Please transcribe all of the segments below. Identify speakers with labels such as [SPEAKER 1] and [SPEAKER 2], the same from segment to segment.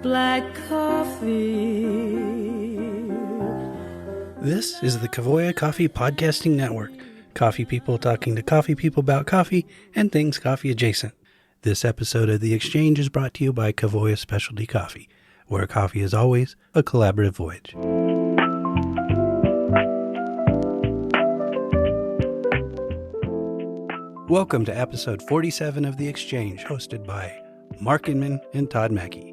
[SPEAKER 1] black coffee.
[SPEAKER 2] This is the Kavoya Coffee Podcasting Network. Coffee people talking to coffee people about coffee and things coffee adjacent. This episode of The Exchange is brought to you by Kavoya Specialty Coffee, where coffee is always a collaborative voyage. Welcome to episode 47 of The Exchange, hosted by Mark Inman and Todd Mackey.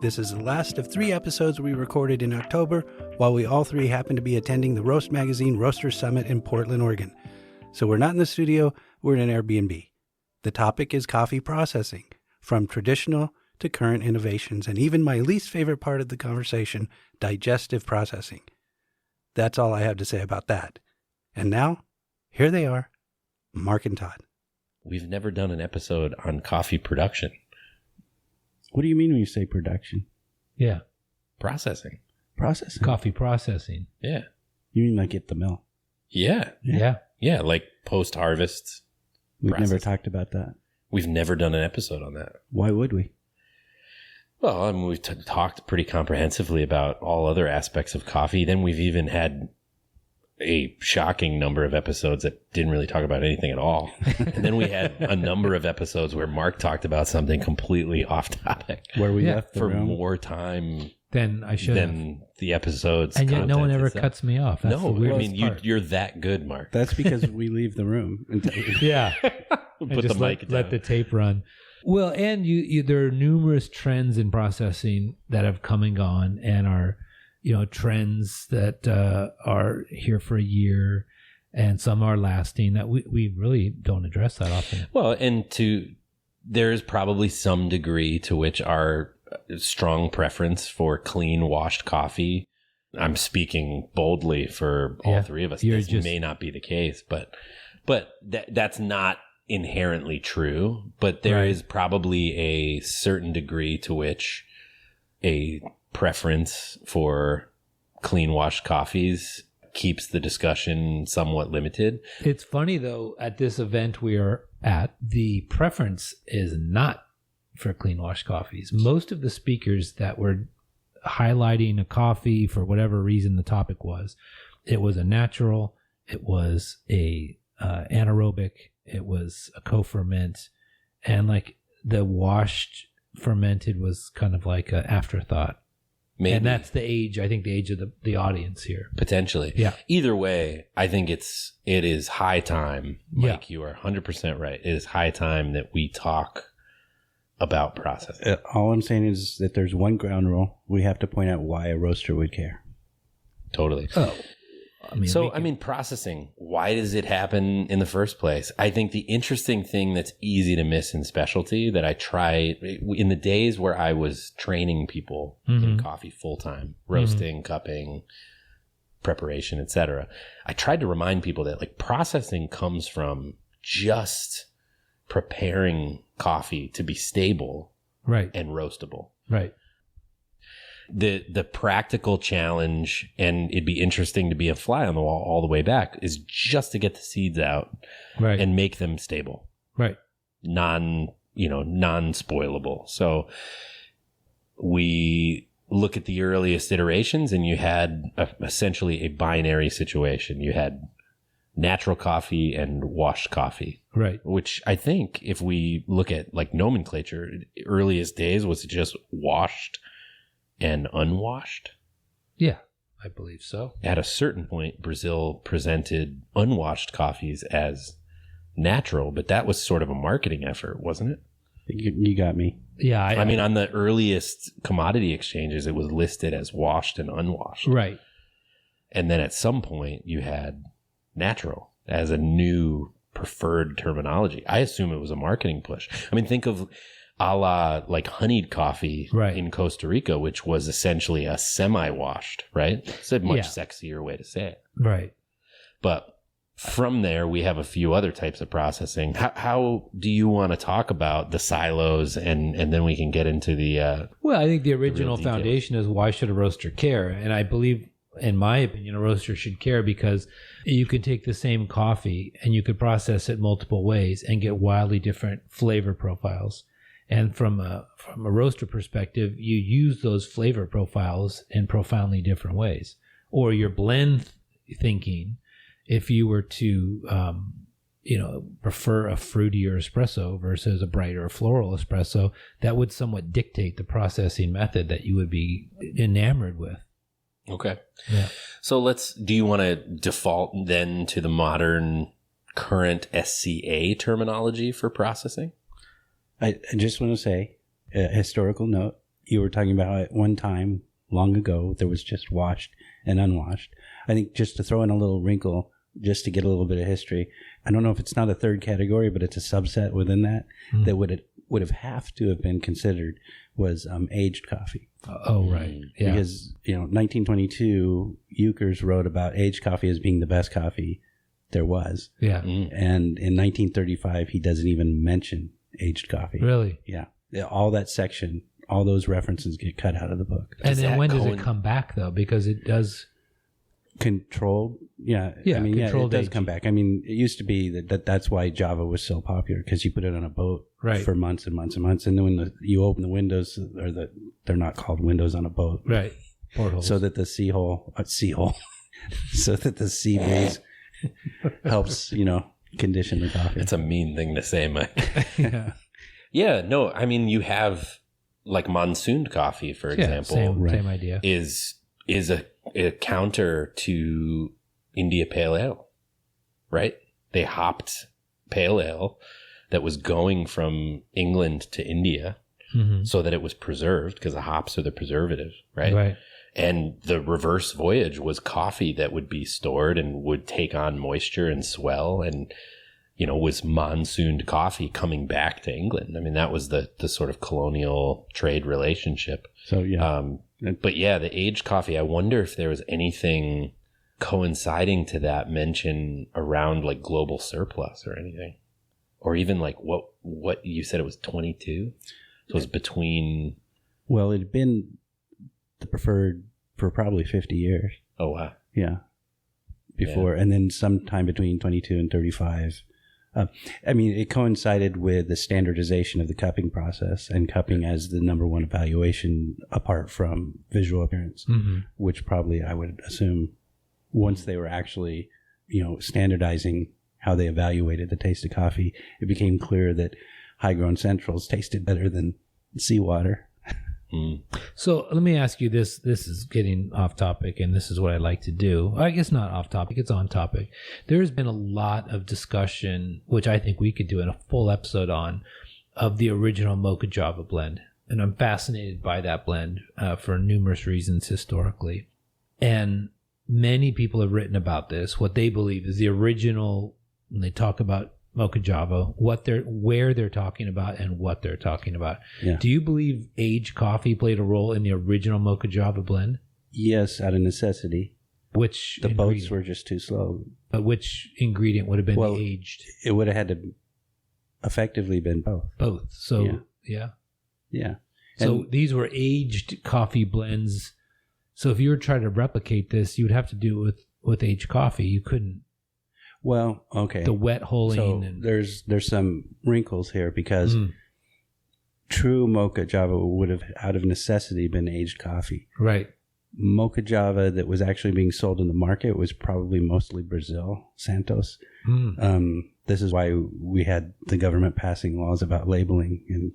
[SPEAKER 2] This is the last of 3 episodes we recorded in October, while we all 3 happen to be attending the Roast Magazine Roaster Summit in Portland, Oregon. So we're not in the studio, we're in an Airbnb. The topic is coffee processing, from traditional to current innovations, and even my least favorite part of the conversation, digestive processing. That's all I have to say about that. And now, here they are, Mark and Todd.
[SPEAKER 3] We've never done an episode on coffee production.
[SPEAKER 2] What do you mean when you say production?
[SPEAKER 4] Yeah.
[SPEAKER 3] Processing.
[SPEAKER 2] Processing?
[SPEAKER 4] Coffee processing.
[SPEAKER 3] Yeah.
[SPEAKER 2] You mean like get the mill?
[SPEAKER 3] Yeah. Yeah, like post-harvest.
[SPEAKER 2] We've never talked about that.
[SPEAKER 3] We've never done an episode on that.
[SPEAKER 2] Why would we?
[SPEAKER 3] Well, I mean, we've talked pretty comprehensively about all other aspects of coffee. Then we've even had a shocking number of episodes that didn't really talk about anything at all. And then we had a number of episodes where Mark talked about something completely off topic.
[SPEAKER 2] Where we left the
[SPEAKER 3] for
[SPEAKER 2] room.
[SPEAKER 3] More time
[SPEAKER 4] than I should
[SPEAKER 3] than the episodes.
[SPEAKER 4] And yet no one ever cuts me off. That's
[SPEAKER 3] no,
[SPEAKER 4] the
[SPEAKER 3] I mean,
[SPEAKER 4] part.
[SPEAKER 3] you're that good, Mark.
[SPEAKER 2] That's because we leave the room.
[SPEAKER 4] Yeah.
[SPEAKER 3] Put
[SPEAKER 4] just
[SPEAKER 3] the mic down.
[SPEAKER 4] let the tape run. Well, and you there are numerous trends in processing that have come and gone and are, trends that are here for a year, and some are lasting that we really don't address that often.
[SPEAKER 3] Well, and there is probably some degree to which our strong preference for clean washed coffee. I'm speaking boldly for all 3 of us. This may not be the case, but that's not inherently true. But there is probably a certain degree to which a preference for clean washed coffees keeps the discussion somewhat limited.
[SPEAKER 4] It's funny though, at this event we are at, the preference is not for clean washed coffees. Most of the speakers that were highlighting a coffee for whatever reason the topic was, it was a natural, it was a anaerobic, it was a co-ferment, and like the washed fermented was kind of like an afterthought. Maybe. And that's the age of the audience here.
[SPEAKER 3] Potentially.
[SPEAKER 4] Yeah.
[SPEAKER 3] Either way, I think it is high time. Mike, you are 100% right. It is high time that we talk about processing.
[SPEAKER 2] All I'm saying is that there's one ground rule. We have to point out why a roaster would care.
[SPEAKER 3] Totally.
[SPEAKER 4] Oh.
[SPEAKER 3] I mean, processing, why does it happen in the first place? I think the interesting thing that's easy to miss in specialty that I try in the days where I was training people in coffee full time, roasting, cupping, preparation, etc. I tried to remind people that like processing comes from just preparing coffee to be stable and roastable.
[SPEAKER 4] Right.
[SPEAKER 3] The practical challenge, and it'd be interesting to be a fly on the wall all the way back, is just to get the seeds out and make them stable.
[SPEAKER 4] Right.
[SPEAKER 3] Non-spoilable. So we look at the earliest iterations and you had essentially a binary situation. You had natural coffee and washed coffee.
[SPEAKER 4] Right.
[SPEAKER 3] Which I think if we look at like nomenclature, earliest days was just washed and unwashed?
[SPEAKER 4] Yeah, I believe so.
[SPEAKER 3] At a certain point, Brazil presented unwashed coffees as natural, but that was sort of a marketing effort, wasn't it?
[SPEAKER 2] You got me.
[SPEAKER 4] Yeah.
[SPEAKER 3] I mean, on the earliest commodity exchanges, it was listed as washed and unwashed.
[SPEAKER 4] Right.
[SPEAKER 3] And then at some point, you had natural as a new preferred terminology. I assume it was a marketing push. I mean, think of a la like honeyed coffee in Costa Rica, which was essentially a semi-washed, right? It's a much sexier way to say it.
[SPEAKER 4] Right.
[SPEAKER 3] But from there, we have a few other types of processing. How do you want to talk about the silos and then we can get into the...
[SPEAKER 4] well, I think the original foundation is why should a roaster care? And I believe, in my opinion, a roaster should care because you could take the same coffee and you could process it multiple ways and get wildly different flavor profiles. And from a roaster perspective, you use those flavor profiles in profoundly different ways. Or your blend thinking, if you were to prefer a fruitier espresso versus a brighter floral espresso, that would somewhat dictate the processing method that you would be enamored with.
[SPEAKER 3] Okay.
[SPEAKER 4] Yeah.
[SPEAKER 3] So do you want to default then to the modern current SCA terminology for processing?
[SPEAKER 2] I just want to say a historical note. You were talking about at one time long ago, there was just washed and unwashed. I think just to throw in a little wrinkle, just to get a little bit of history, I don't know if it's not a third category, but it's a subset within that that would have to have been considered was aged coffee.
[SPEAKER 4] Oh, right. Yeah.
[SPEAKER 2] Because, 1922, Euchers wrote about aged coffee as being the best coffee there was.
[SPEAKER 4] Yeah.
[SPEAKER 2] And in 1935, he doesn't even mention aged coffee.
[SPEAKER 4] Really?
[SPEAKER 2] Yeah. All that section, all those references get cut out of the book.
[SPEAKER 4] And then when does it come back, though? Because it does...
[SPEAKER 2] Controlled, yeah.
[SPEAKER 4] Yeah,
[SPEAKER 2] I mean,
[SPEAKER 4] controlled
[SPEAKER 2] it does
[SPEAKER 4] aging.
[SPEAKER 2] come back. I mean, it used to be that's why Java was so popular, because you put it on a boat for months and months and months, and then when you open the windows, they're not called windows on a boat,
[SPEAKER 4] right? Portholes.
[SPEAKER 2] So that the so that the sea breeze helps, condition the coffee.
[SPEAKER 3] It's a mean thing to say, Mike.
[SPEAKER 4] Yeah.
[SPEAKER 3] Yeah. No, I mean, you have like monsooned coffee, for example,
[SPEAKER 4] same idea.
[SPEAKER 3] Is a counter to India Pale Ale, right? They hopped Pale Ale that was going from England to India so that it was preserved, because the hops are the preservative, right?
[SPEAKER 4] Right.
[SPEAKER 3] And the reverse voyage was coffee that would be stored and would take on moisture and swell and, was monsooned coffee coming back to England. I mean, that was the sort of colonial trade relationship.
[SPEAKER 2] So, yeah.
[SPEAKER 3] But yeah, the aged coffee, I wonder if there was anything coinciding to that mention around like global surplus or anything. Or even like what you said, it was 22? So it was between...
[SPEAKER 2] Well, it had been the preferred for probably 50 years.
[SPEAKER 3] Oh, wow.
[SPEAKER 2] Yeah. Before, and then sometime between 22 and 35. It coincided with the standardization of the cupping process, and cupping as the number one evaluation apart from visual appearance, which probably I would assume once they were actually, standardizing how they evaluated the taste of coffee, it became clear that high-grown centrals tasted better than seawater.
[SPEAKER 4] So let me ask you this. This is getting off topic, and this is what I like to do. I guess not off topic. It's on topic. There's been a lot of discussion, which I think we could do in a full episode on, of the original Mocha Java blend. And I'm fascinated by that blend for numerous reasons historically. And many people have written about this, what they believe is the original, when they talk about Mocha Java, where they're talking about and what they're talking about.
[SPEAKER 2] Yeah.
[SPEAKER 4] Do you believe aged coffee played a role in the original Mocha Java blend?
[SPEAKER 2] Yes, out of necessity.
[SPEAKER 4] Which
[SPEAKER 2] the boats were just too slow.
[SPEAKER 4] But which ingredient would have been the aged?
[SPEAKER 2] It would have had to effectively been both.
[SPEAKER 4] Both. So yeah. So
[SPEAKER 2] And
[SPEAKER 4] these were aged coffee blends. So if you were trying to replicate this, you would have to do it with aged coffee. You couldn't.
[SPEAKER 2] Well, okay.
[SPEAKER 4] The wet hulling.
[SPEAKER 2] So there's some wrinkles here, because true Mocha Java would have, out of necessity, been aged coffee.
[SPEAKER 4] Right.
[SPEAKER 2] Mocha Java that was actually being sold in the market was probably mostly Brazil, Santos. This is why we had the government passing laws about labeling. And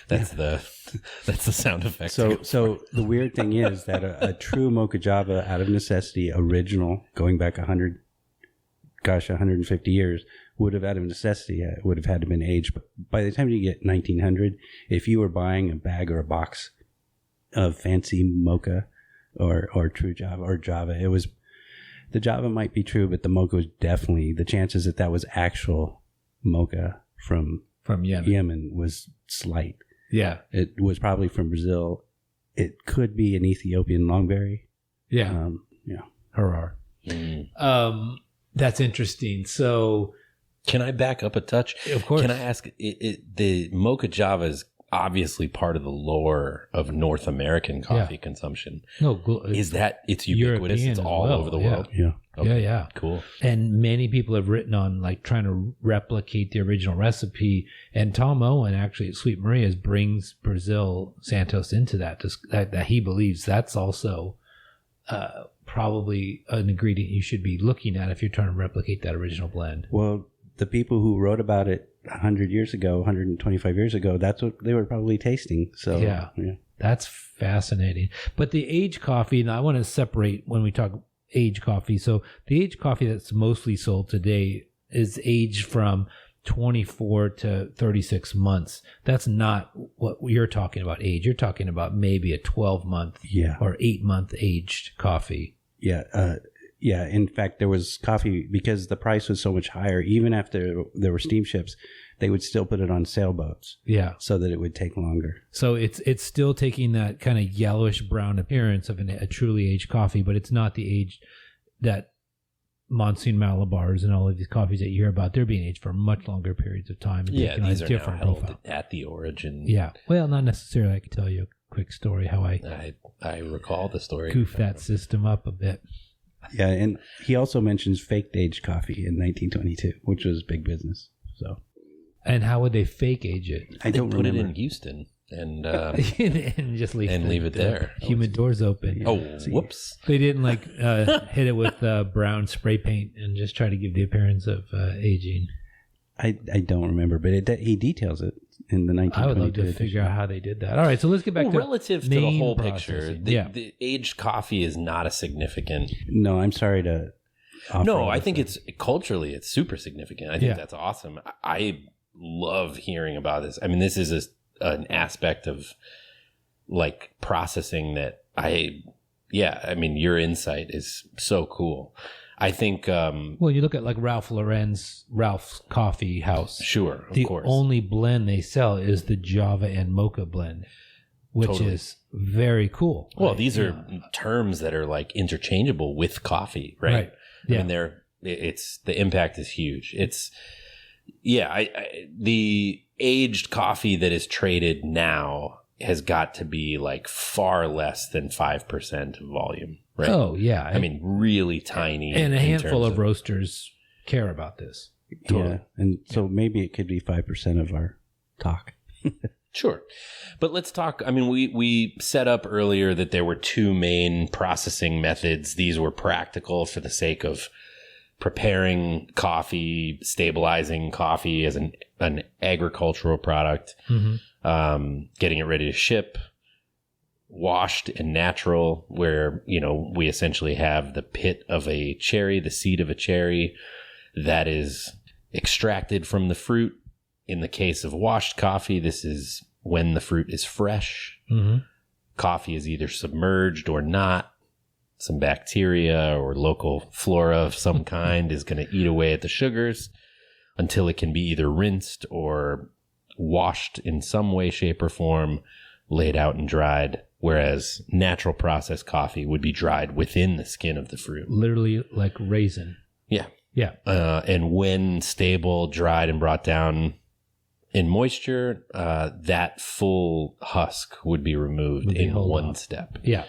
[SPEAKER 3] that's the sound effect.
[SPEAKER 2] So the weird thing is that a true Mocha Java, out of necessity, original, going back 150 years, would have, out of necessity, would have had to been aged. But by the time you get 1900, if you were buying a bag or a box of fancy Mocha or true Java or Java, it was, the Java might be true, but the Mocha was definitely, the chances that was actual Mocha from Yemen was slight.
[SPEAKER 4] Yeah.
[SPEAKER 2] It was probably from Brazil. It could be an Ethiopian longberry.
[SPEAKER 4] Yeah. Harar. That's interesting. So
[SPEAKER 3] can I back up a touch?
[SPEAKER 4] Of course.
[SPEAKER 3] Can I ask, the Mocha Java is obviously part of the lore of North American coffee consumption.
[SPEAKER 4] No,
[SPEAKER 3] is that it's ubiquitous?
[SPEAKER 4] European
[SPEAKER 3] it's all over the world.
[SPEAKER 2] Yeah.
[SPEAKER 3] Okay.
[SPEAKER 4] Yeah.
[SPEAKER 3] Cool.
[SPEAKER 4] And many people have written on like trying to replicate the original recipe. And Tom Owen actually at Sweet Maria's brings Brazil Santos into that he believes that's also probably an ingredient you should be looking at if you're trying to replicate that original blend.
[SPEAKER 2] Well, the people who wrote about it 100 years ago, 125 years ago, that's what they were probably tasting. So
[SPEAKER 4] yeah. That's fascinating. But the aged coffee, and I want to separate when we talk aged coffee. So the aged coffee that's mostly sold today is aged from 24 to 36 months. That's not what you're talking about age. You're talking about maybe a 12-month or 8-month aged coffee.
[SPEAKER 2] Yeah. In fact, there was coffee, because the price was so much higher, even after there were steamships, they would still put it on sailboats.
[SPEAKER 4] Yeah.
[SPEAKER 2] So that it would take longer.
[SPEAKER 4] So it's still taking that kind of yellowish brown appearance of a truly aged coffee, but it's not the age that Monsoon Malabars and all of these coffees that you hear about. They're being aged for much longer periods of time.
[SPEAKER 3] Yeah, these are now held at the origin.
[SPEAKER 4] Yeah. Well, not necessarily. I could tell you a quick story how I
[SPEAKER 3] recall the story.
[SPEAKER 4] Goofed that system up a bit.
[SPEAKER 2] Yeah, and he also mentions faked aged coffee in 1922, which was big business. So,
[SPEAKER 4] and how would they fake age it?
[SPEAKER 2] I don't
[SPEAKER 3] put
[SPEAKER 2] remember.
[SPEAKER 3] it in Houston and
[SPEAKER 4] just leave
[SPEAKER 3] it there.
[SPEAKER 4] Humid doors open.
[SPEAKER 3] Oh, whoops!
[SPEAKER 4] They didn't hit it with brown spray paint and just try to give the appearance of aging.
[SPEAKER 2] I don't remember, but he details it in the 1922
[SPEAKER 4] I would love to figure out how they did that. All right, so let's get back to
[SPEAKER 3] relative to the whole picture. The aged coffee is not a significant.
[SPEAKER 2] No, I'm sorry to.
[SPEAKER 3] No, I think it's culturally it's super significant. I think that's awesome. I love hearing about this. I mean, this is an aspect of like processing that I mean, your insight is so cool. I think.
[SPEAKER 4] Well, you look at like Ralph's Coffee House.
[SPEAKER 3] Sure, of course.
[SPEAKER 4] The only blend they sell is the Java and Mocha blend, which is very cool.
[SPEAKER 3] Well, these are terms that are like interchangeable with coffee, right?
[SPEAKER 4] Yeah.
[SPEAKER 3] I mean, the impact is huge. It's the aged coffee that is traded now has got to be like far less than 5% of volume. Right?
[SPEAKER 4] Oh, yeah.
[SPEAKER 3] I mean, really tiny.
[SPEAKER 4] And a handful of roasters care about this.
[SPEAKER 2] Totally. Yeah. And so maybe it could be 5% of our talk.
[SPEAKER 3] Sure. But let's talk. I mean, we set up earlier that there were two main processing methods. These were practical for the sake of preparing coffee, stabilizing coffee as an agricultural product, getting it ready to ship. Washed and natural, where, we essentially have the pit of a cherry, the seed of a cherry that is extracted from the fruit. In the case of washed coffee, this is when the fruit is fresh. Mm-hmm. Coffee is either submerged or not. Some bacteria or local flora of some kind is going to eat away at the sugars until it can be either rinsed or washed in some way, shape, or form, laid out and dried. Whereas natural processed coffee would be dried within the skin of the fruit.
[SPEAKER 4] Literally like raisin.
[SPEAKER 3] Yeah.
[SPEAKER 4] Yeah.
[SPEAKER 3] And when stable, dried, and brought down in moisture, that full husk would be removed in one step.
[SPEAKER 4] Yeah.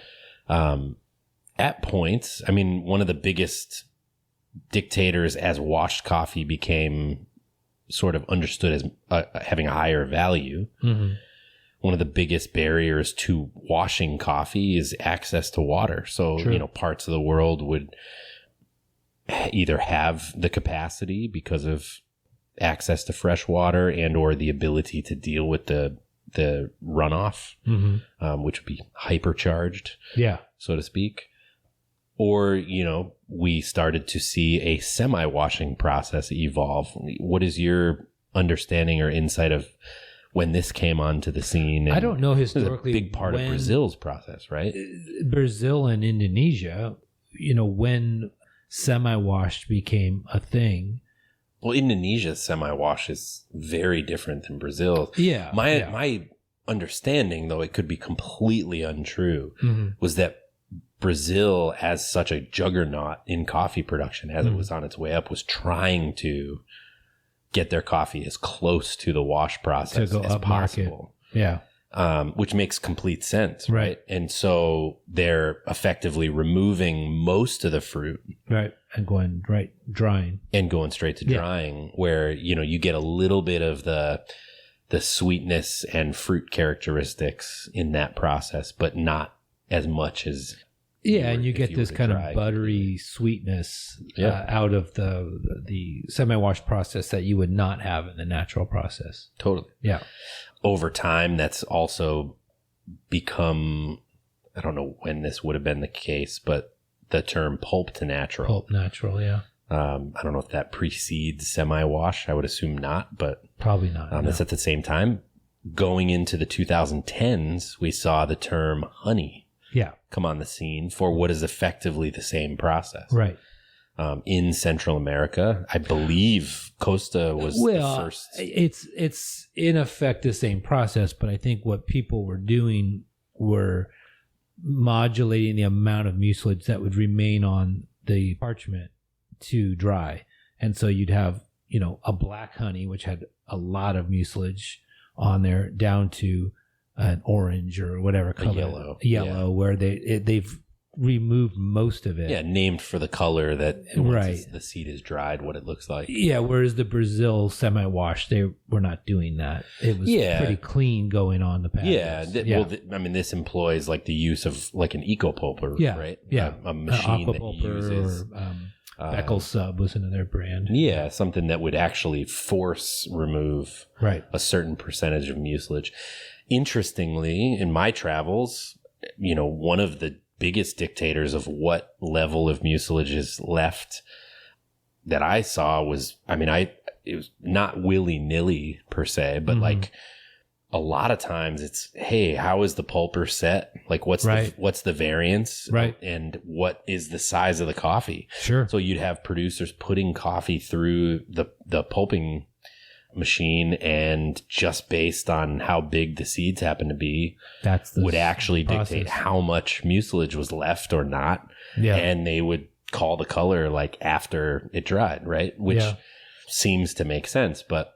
[SPEAKER 3] At points, I mean, one of the biggest dictators as washed coffee became sort of understood as having a higher value. Mm-hmm. One of the biggest barriers to washing coffee is access to water. So, parts of the world would either have the capacity because of access to fresh water and or the ability to deal with the runoff, which would be hypercharged, so to speak. Or, we started to see a semi-washing process evolve. What is your understanding or insight of when this came onto the scene?
[SPEAKER 4] I don't know historically.
[SPEAKER 3] This is a big part of Brazil's process, right?
[SPEAKER 4] Brazil and Indonesia, when semi-washed became a thing.
[SPEAKER 3] Well, Indonesia's semi-wash is very different than Brazil.
[SPEAKER 4] Yeah.
[SPEAKER 3] My understanding, though it could be completely untrue, was that Brazil, as such a juggernaut in coffee production, as it was on its way up, was trying to get their coffee as close to the wash process as possible.
[SPEAKER 4] Yeah.
[SPEAKER 3] Which makes complete sense, right? And so they're effectively removing most of the fruit,
[SPEAKER 4] right, and going drying,
[SPEAKER 3] and going straight to drying, where you get a little bit of the sweetness and fruit characteristics in that process, but not as much as
[SPEAKER 4] and you get this kind of buttery sweetness out of the semi-washed process that you would not have in the natural process.
[SPEAKER 3] Totally.
[SPEAKER 4] Yeah.
[SPEAKER 3] Over time, that's also become, I don't know when this would have been the case, but the term pulp to natural.
[SPEAKER 4] Pulp natural, yeah.
[SPEAKER 3] I don't know if that precedes semi-wash. I would assume not, but
[SPEAKER 4] probably not.
[SPEAKER 3] It's at the same time. Going into the 2010s, we saw the term honey come on the scene for what is effectively the same process.
[SPEAKER 4] Right.
[SPEAKER 3] In Central America, I believe Costa was the first.
[SPEAKER 4] It's in effect the same process, but I think what people were doing were modulating the amount of mucilage that would remain on the parchment to dry. And so you'd have, a black honey, which had a lot of mucilage on there, down to an orange or whatever color. Yellow, where they've removed most of it.
[SPEAKER 3] Yeah, named for the color that once the seed is dried, what it looks like.
[SPEAKER 4] Yeah, whereas the Brazil semi-wash, they were not doing that. It was pretty clean going on the package.
[SPEAKER 3] This employs like the use of like an eco-pulper, right?
[SPEAKER 4] Yeah,
[SPEAKER 3] a machine that uses...
[SPEAKER 4] Beckel Sub was another brand.
[SPEAKER 3] Yeah, something that would actually remove a certain percentage of mucilage. Interestingly, in my travels, one of the biggest dictators of what level of mucilage is left that I saw was, it was not willy-nilly per se, but like a lot of times it's, hey, how is the pulper set? Like what's the variance?
[SPEAKER 4] Right.
[SPEAKER 3] And what is the size of the coffee?
[SPEAKER 4] Sure.
[SPEAKER 3] So you'd have producers putting coffee through the pulping machine, and just based on how big the seeds happen to be, would actually dictate how much mucilage was left or not. Yeah. And they would call the color like after it dried, right? Which seems to make sense. But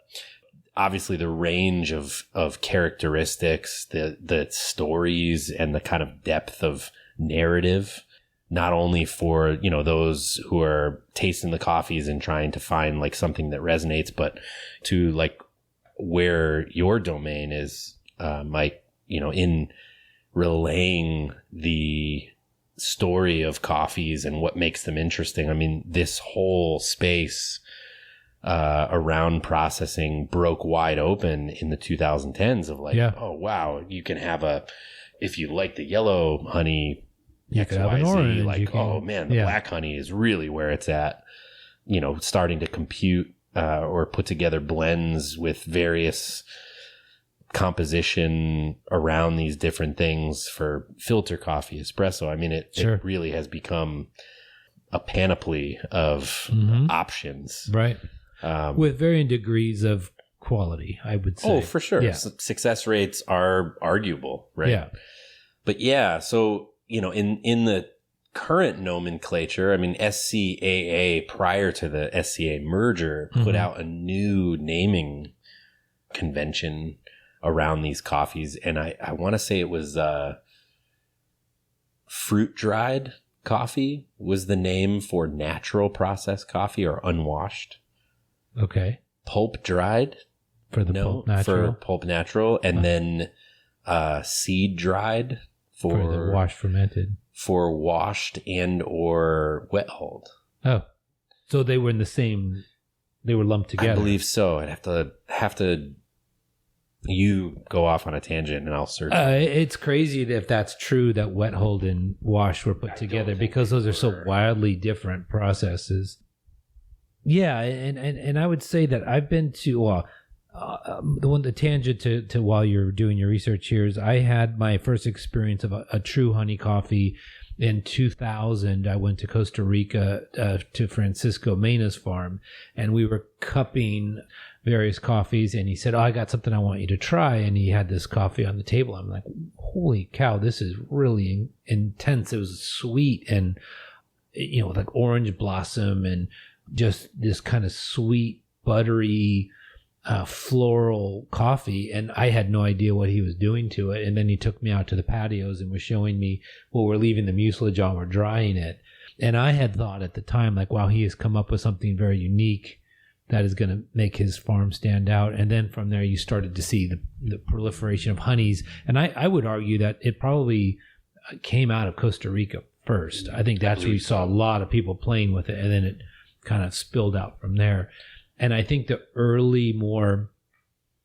[SPEAKER 3] obviously the range of characteristics, the stories, and the kind of depth of narrative, not only for, those who are tasting the coffees and trying to find like something that resonates, but to like where your domain is, Mike, in relaying the story of coffees and what makes them interesting. This whole space around processing broke wide open in the 2010s of like, oh, wow, you can have if you like the yellow honey,
[SPEAKER 4] you could have an orange.
[SPEAKER 3] Like, oh man, the black honey is really where it's at. Starting to compute or put together blends with various composition around these different things for filter coffee, espresso. It really has become a panoply of options,
[SPEAKER 4] right? With varying degrees of quality, I would say.
[SPEAKER 3] Oh, for sure.
[SPEAKER 4] Yeah.
[SPEAKER 3] Success rates are arguable, right?
[SPEAKER 4] Yeah.
[SPEAKER 3] But yeah, so in the current nomenclature, SCAA prior to the SCA merger put out a new naming convention around these coffees. And I want to say it was fruit dried coffee was the name for natural processed coffee or unwashed.
[SPEAKER 4] Okay.
[SPEAKER 3] Pulp dried
[SPEAKER 4] for the pulp natural.
[SPEAKER 3] For pulp natural. And then seed dried for
[SPEAKER 4] the wash fermented,
[SPEAKER 3] for washed and or wet hulled.
[SPEAKER 4] Oh, so they were in the same. They were lumped together.
[SPEAKER 3] I believe so. I'd have to. You go off on a tangent, and I'll search.
[SPEAKER 4] It's crazy if that's true that wet hulled and wash were put together, because those are so wildly different processes. Yeah, and I would say that I've been to. The tangent to while you're doing your research here is I had my first experience of a true honey coffee in 2000. I went to Costa Rica to Francisco Mena's farm, and we were cupping various coffees, and he said, I got something I want you to try. And he had this coffee on the table. I'm like, holy cow, this is really intense. It was sweet and, like orange blossom and just this kind of sweet, buttery floral coffee, and I had no idea what he was doing to it. And then he took me out to the patios and was showing me, well, we're leaving the mucilage on, we're drying it. And I had thought at the time, like, wow, he has come up with something very unique that is going to make his farm stand out. And then from there, you started to see the proliferation of honeys. And I would argue that it probably came out of Costa Rica first. I think that's where you saw a lot of people playing with it, and then it kind of spilled out from there. And I think the early, more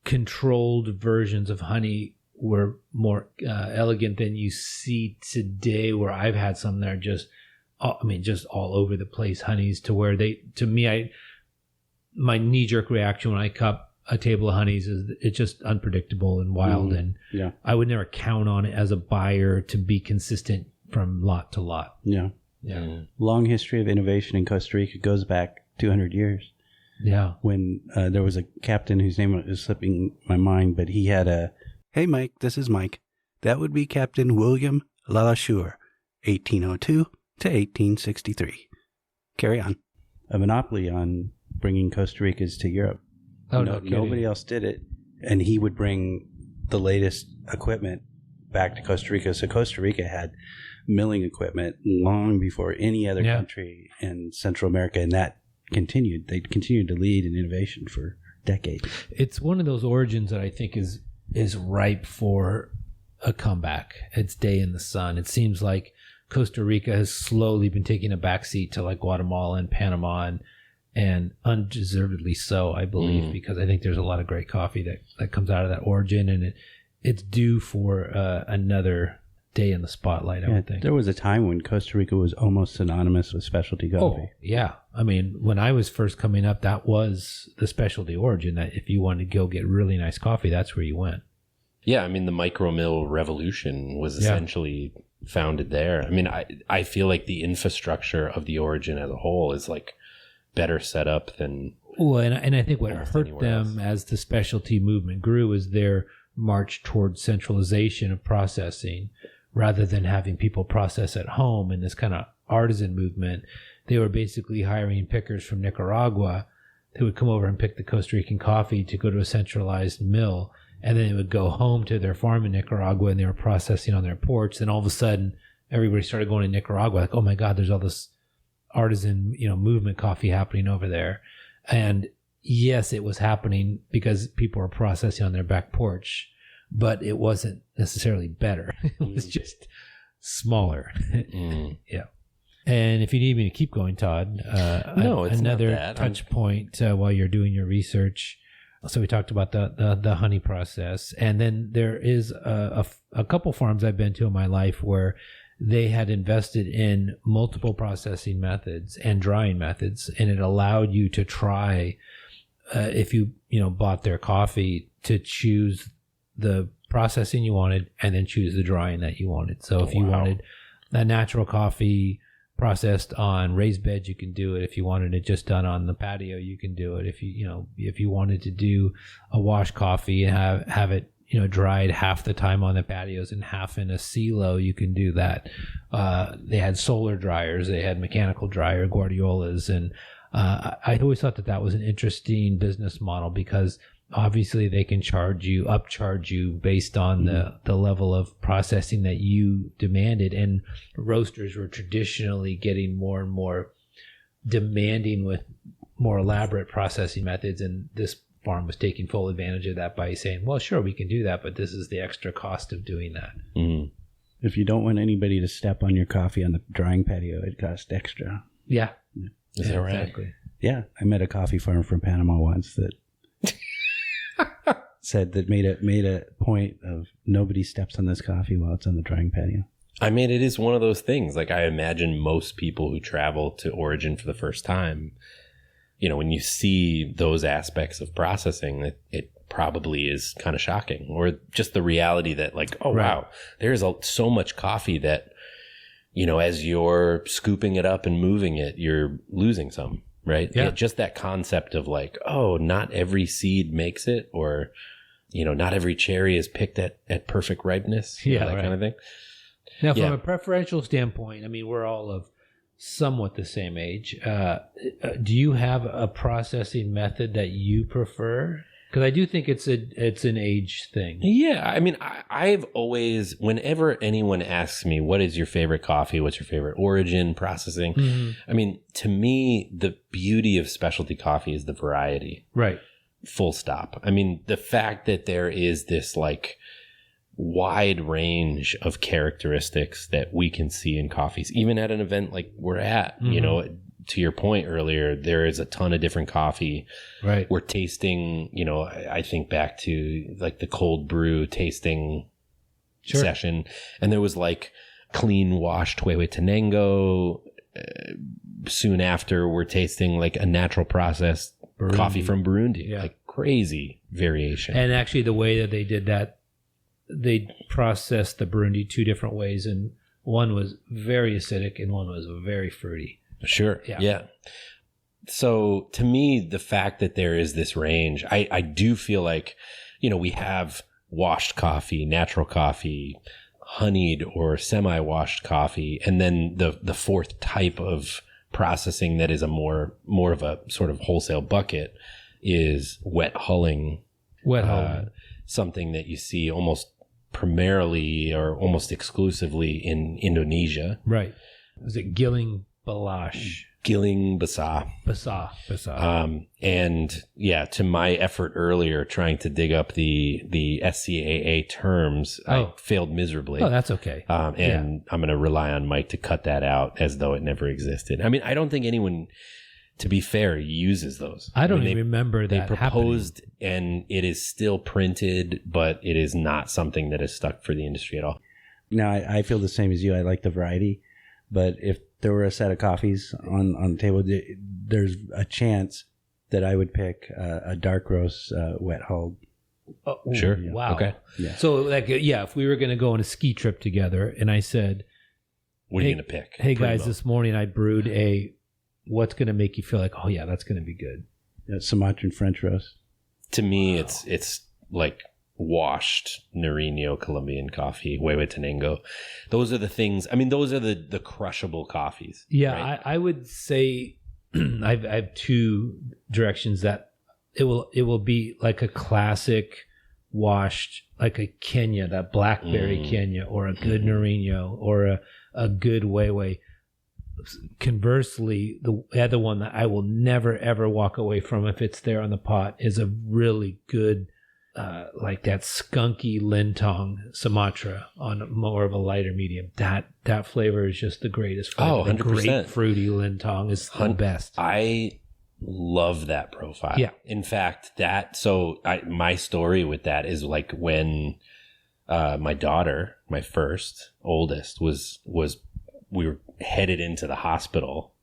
[SPEAKER 4] controlled versions of honey were more elegant than you see today, where I've had some that are just all over the place honeys, to where my knee-jerk reaction when I cup a table of honeys is it's just unpredictable and wild. And I would never count on it as a buyer to be consistent from lot to lot.
[SPEAKER 2] Yeah. Long history of innovation in Costa Rica goes back 200 years.
[SPEAKER 4] Yeah.
[SPEAKER 2] When there was a captain whose name is slipping my mind, but he had hey, Mike, this is Mike. That would be Captain William Lalacheur, 1802 to 1863. Carry on. A monopoly on bringing Costa Ricas to Europe.
[SPEAKER 4] Oh, no kidding.
[SPEAKER 2] Nobody else did it. And he would bring the latest equipment back to Costa Rica. So Costa Rica had milling equipment long before any other country in Central America, and that continued. They continued to lead in innovation for decades.
[SPEAKER 4] It's one of those origins that I think is ripe for a comeback. It's day in the sun. It seems like Costa Rica has slowly been taking a backseat to like Guatemala and Panama, and undeservedly so, I believe, because I think there's a lot of great coffee that comes out of that origin, and it's due for another day in the spotlight, I would think.
[SPEAKER 2] There was a time when Costa Rica was almost synonymous with specialty coffee.
[SPEAKER 4] Oh, yeah. I mean, when I was first coming up, that was the specialty origin, that if you wanted to go get really nice coffee, that's where you went.
[SPEAKER 3] Yeah, I mean, the micromill revolution was essentially founded there. I mean, I feel like the infrastructure of the origin as a whole is like better set up than...
[SPEAKER 4] Well, and I think what hurt them as the specialty movement grew is their march towards centralization of processing, rather than having people process at home in this kind of artisan movement. They were basically hiring pickers from Nicaragua who would come over and pick the Costa Rican coffee to go to a centralized mill, and then they would go home to their farm in Nicaragua, and they were processing on their porch. Then all of a sudden, everybody started going to Nicaragua, like, oh my God, there's all this artisan, movement coffee happening over there. And yes, it was happening because people were processing on their back porch, but it wasn't necessarily better. It was just smaller. Yeah. And if you need me to keep going, Todd,
[SPEAKER 3] no, it's
[SPEAKER 4] another
[SPEAKER 3] not
[SPEAKER 4] touch point while you're doing your research. So we talked about the honey process, and then there is a couple farms I've been to in my life where they had invested in multiple processing methods and drying methods, and it allowed you to try, if you bought their coffee, to choose the processing you wanted and then choose the drying that you wanted. So if you wanted a natural coffee processed on raised beds, you can do it. If you wanted it just done on the patio, you can do it. If you wanted to do a wash coffee and have it dried half the time on the patios and half in a silo, you can do that. They had solar dryers, they had mechanical dryer Guardiolas, and I always thought that was an interesting business model, because obviously they can upcharge you based on the level of processing that you demanded. And roasters were traditionally getting more and more demanding with more elaborate processing methods, and this farm was taking full advantage of that by saying, well, sure, we can do that, but this is the extra cost of doing that.
[SPEAKER 2] If you don't want anybody to step on your coffee on the drying patio, it costs extra.
[SPEAKER 4] Yeah.
[SPEAKER 3] Is that right?
[SPEAKER 4] Exactly.
[SPEAKER 2] Yeah, I met a coffee farm from Panama once that said that made a point of nobody steps on this coffee while it's on the drying patio.
[SPEAKER 3] I mean, it is one of those things. Like, I imagine most people who travel to Origin for the first time, when you see those aspects of processing, it probably is kind of shocking, or just the reality that, like, oh, wow, there's so much coffee that, as you're scooping it up and moving it, you're losing some, right? Yeah. Just that concept of like, oh, not every seed makes it, or, not every cherry is picked at perfect ripeness, that kind of thing.
[SPEAKER 4] Now, from a preferential standpoint, I mean, we're all of somewhat the same age. Do you have a processing method that you prefer? Because I do think it's an age thing.
[SPEAKER 3] Yeah. I mean, I've always, whenever anyone asks me, what is your favorite coffee? What's your favorite origin, processing? Mm-hmm. I mean, to me, the beauty of specialty coffee is the variety.
[SPEAKER 4] Right.
[SPEAKER 3] Full stop. I mean, the fact that there is this like wide range of characteristics that we can see in coffees, even at an event like we're at, you know, to your point earlier, there is a ton of different coffee.
[SPEAKER 4] Right.
[SPEAKER 3] We're tasting, you know, I think back to like the cold brew tasting session, and there was like clean washed Huehuetenango. Soon after, we're tasting like a natural processed coffee from Burundi.
[SPEAKER 4] Yeah.
[SPEAKER 3] Like crazy variation.
[SPEAKER 4] And actually the way that they did that, they processed the Burundi 2 different ways, and one was very acidic and one was very fruity.
[SPEAKER 3] Sure. Yeah. So to me, the fact that there is this range, I do feel like, you know, we have washed coffee, natural coffee, honeyed or semi-washed coffee, and then the fourth type of processing that is a more of a sort of wholesale bucket is wet hulling. Something that you see almost primarily or almost exclusively in Indonesia.
[SPEAKER 4] Right. Is it Giling Balash?
[SPEAKER 3] Giling Basah.
[SPEAKER 4] Basah.
[SPEAKER 3] And yeah, to my effort earlier trying to dig up the SCAA terms, I failed miserably.
[SPEAKER 4] Oh, that's okay.
[SPEAKER 3] And I'm going to rely on Mike to cut that out as though it never existed. I mean, I don't think anyone, to be fair, uses those.
[SPEAKER 4] I don't even remember that
[SPEAKER 3] they proposed happening. And it is still printed, but it is not something that is stuck for the industry at all.
[SPEAKER 2] No, I feel the same as you. I like the variety, but if there were a set of coffees on the table, there's a chance that I would pick a dark roast wet hulled.
[SPEAKER 3] Oh, sure.
[SPEAKER 4] Yeah. Wow.
[SPEAKER 3] Okay.
[SPEAKER 4] Yeah. So like, if we were going to go on a ski trip together and I said,
[SPEAKER 3] what are you going to pick?
[SPEAKER 4] Hey guys, this morning I brewed what's going to make you feel like, oh yeah, that's going to be good.
[SPEAKER 2] Sumatran French roast.
[SPEAKER 3] To me, it's like washed Nariño Colombian coffee, Huehuetenango. Those are the things. I mean, those are the crushable coffees.
[SPEAKER 4] Yeah,
[SPEAKER 3] right?
[SPEAKER 4] I would say I have 2 directions that it will be like a classic washed, like a Kenya, that blackberry Kenya, or a good Nariño, or a good Huehue. Conversely, the other one that I will never ever walk away from if it's there on the pot is a really good, like that skunky Lintong Sumatra on more of a lighter medium. That flavor is just the greatest flavor.
[SPEAKER 3] Oh, 100%.
[SPEAKER 4] The great fruity Lintong is the best.
[SPEAKER 3] I love that profile.
[SPEAKER 4] Yeah.
[SPEAKER 3] In fact, my story with that is like when my daughter, my first oldest, was we were headed into the hospital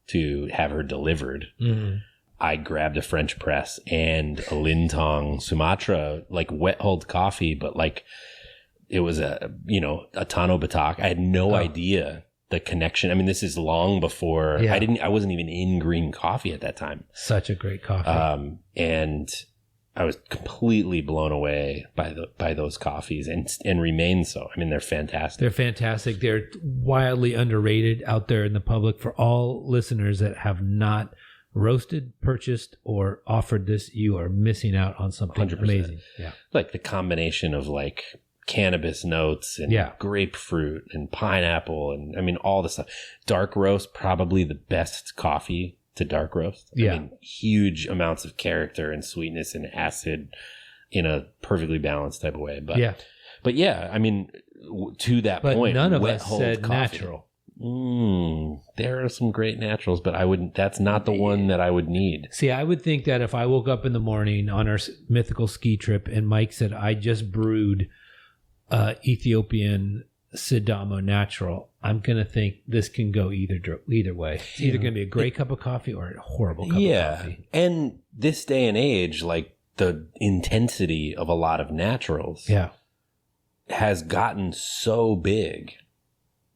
[SPEAKER 3] to have her delivered. Mm-hmm. I grabbed a French press and a Lintong Sumatra, like wet hulled coffee, but like it was a Tano Batak. I had no idea the connection. I mean, this is long before I wasn't even in green coffee at that time.
[SPEAKER 4] Such a great coffee.
[SPEAKER 3] And I was completely blown away by those coffees and remain so. I mean, they're fantastic.
[SPEAKER 4] They're fantastic. They're wildly underrated out there in the public. For all listeners that have not roasted, purchased, or offered this, you are missing out on something 100%. Amazing. Yeah.
[SPEAKER 3] Like the combination of like cannabis notes and grapefruit and pineapple and I mean, all the stuff. Dark roast, probably the best coffee to dark roast.
[SPEAKER 4] Yeah.
[SPEAKER 3] I mean, huge amounts of character and sweetness and acid in a perfectly balanced type of way. But yeah, I mean, to that point,
[SPEAKER 4] none of us said coffee. Natural.
[SPEAKER 3] There are some great naturals, but that's not the one that I would need.
[SPEAKER 4] See, I would think that if I woke up in the morning on our mythical ski trip and Mike said, I just brewed Ethiopian Sidamo natural, I'm going to think this can go either way. It's either going to be a great cup of coffee or a horrible cup of coffee.
[SPEAKER 3] And this day and age, like the intensity of a lot of naturals has gotten so big.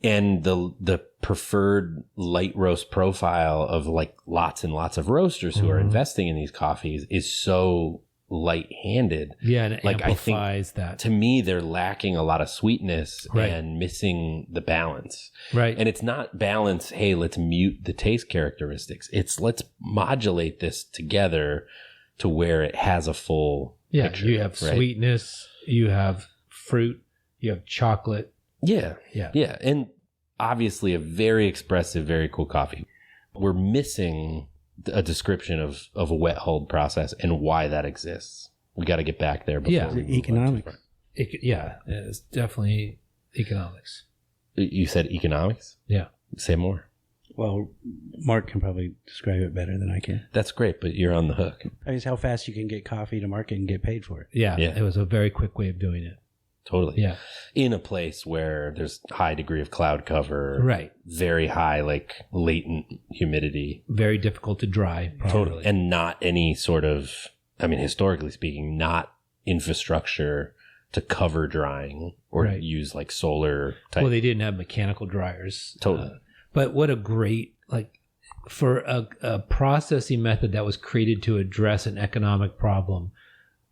[SPEAKER 3] And the preferred light roast profile of like lots and lots of roasters who are investing in these coffees is so light-handed.
[SPEAKER 4] Yeah, and it
[SPEAKER 3] like
[SPEAKER 4] amplifies that.
[SPEAKER 3] To me, they're lacking a lot of sweetness and missing the balance.
[SPEAKER 4] Right.
[SPEAKER 3] And it's not balance, hey, let's mute the taste characteristics. It's let's modulate this together to where it has a full picture,
[SPEAKER 4] you have sweetness, you have fruit, you have chocolate.
[SPEAKER 3] Yeah. And obviously a very expressive, very cool coffee. We're missing a description of a wet hold process and why that exists. We got to get back there. Before
[SPEAKER 2] economics.
[SPEAKER 4] It's definitely economics.
[SPEAKER 3] You said economics?
[SPEAKER 4] Yeah.
[SPEAKER 3] Say more.
[SPEAKER 2] Well, Mark can probably describe it better than I can.
[SPEAKER 3] That's great, but you're on the hook.
[SPEAKER 2] I mean, it's how fast you can get coffee to market and get paid for it.
[SPEAKER 4] Yeah. It was a very quick way of doing it.
[SPEAKER 3] Totally.
[SPEAKER 4] Yeah.
[SPEAKER 3] In a place where there's high degree of cloud cover.
[SPEAKER 4] Right.
[SPEAKER 3] Very high, like, latent humidity.
[SPEAKER 4] Very difficult to dry. Probably.
[SPEAKER 3] Totally. And not any sort of, I mean, historically speaking, not infrastructure to cover drying or use like solar type.
[SPEAKER 4] Well, they didn't have mechanical dryers.
[SPEAKER 3] Totally.
[SPEAKER 4] But what a great, like, for a processing method that was created to address an economic problem,